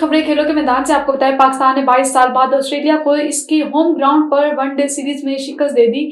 खबरें खेलों के मैदान से आपको बताएं, पाकिस्तान ने 22 साल बाद ऑस्ट्रेलिया को इसके होम ग्राउंड पर वनडे सीरीज में शिकस्त दे दी।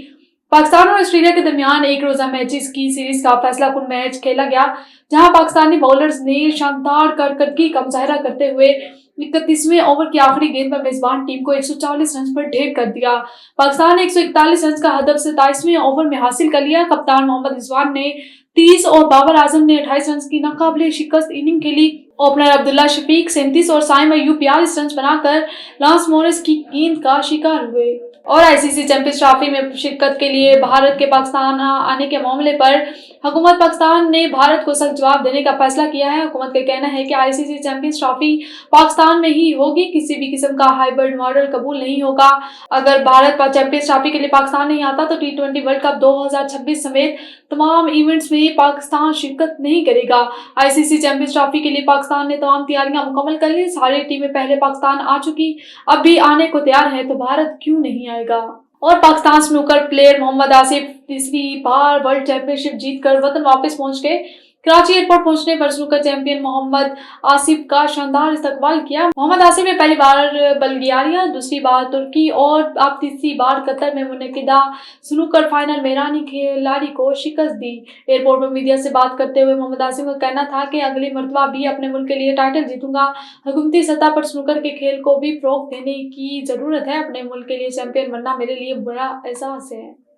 पाकिस्तान और ऑस्ट्रेलिया के दरमियान एक रोजा मैचेस की सीरीज का फैसलाकुन मैच खेला गया, जहां पाकिस्तानी बॉलर्स ने शानदार कारकर्दगी का मुजाहरा करते हुए 31वें ओवर की आखिरी गेंद पर मेजबान टीम को 140 रन पर ढेर कर दिया। पाकिस्तान ने 141 रन का हदफ 27वें ओवर में हासिल कर लिया। कप्तान मोहम्मद रिजवान ने 30 और बाबर आजम ने 28 रन की नाकाबिले शिकस्त इनिंग खेली। ओपनर अब्दुल्ला शफीक 37 और साइम अय्यूब 42 रन बनाकर लांस मोरिस की गेंद का शिकार हुए। और आईसीसी चैंपियंस ट्रॉफी में शिरकत के लिए भारत के पाकिस्तान आने के मामले पर हुकूमत पाकिस्तान ने भारत को सख्त जवाब देने का फैसला किया है। हुकूमत का कहना है कि आईसीसी चैंपियंस ट्रॉफी पाकिस्तान में ही होगी, किसी भी किस्म का हाइब्रिड मॉडल कबूल नहीं होगा। अगर भारत चैंपियंस ट्रॉफी के लिए पाकिस्तान नहीं आता तो T20 वर्ल्ड कप 2026 समेत तमाम इवेंट्स में पाकिस्तान शिरकत नहीं करेगा। आईसीसी चैंपियंस ट्रॉफी के लिए पाकिस्तान ने तमाम तैयारियां मुकम्मल कर ली। सारी टीमें पहले पाकिस्तान आ चुकी, अब भी आने को तैयार है, तो भारत क्यों नहीं आएगा। और पाकिस्तान स्नूकर प्लेयर मोहम्मद आसिफ तीसरी बार वर्ल्ड चैंपियनशिप जीतकर वतन वापस पहुंच गए। कराची एयरपोर्ट पहुंचने पर स्नूकर चैंपियन मोहम्मद आसिफ का शानदार इस्तकबाल किया। मोहम्मद आसिफ ने पहली बार बल्गेरिया, दूसरी बार तुर्की और अब तीसरी बार कतर में मुनकिदा स्नूकर फाइनल में ईरानी खिलाड़ी को शिकस्त दी। एयरपोर्ट में मीडिया से बात करते हुए मोहम्मद आसिफ का कहना था कि अगली मरतबा भी अपने मुल्क के लिए टाइटल जीतूंगा। हुकूमती सतह पर स्नूकर के खेल को भी फरोग देने की जरूरत है। अपने मुल्क के लिए चैंपियन बनना मेरे लिए बड़ा एहसास है।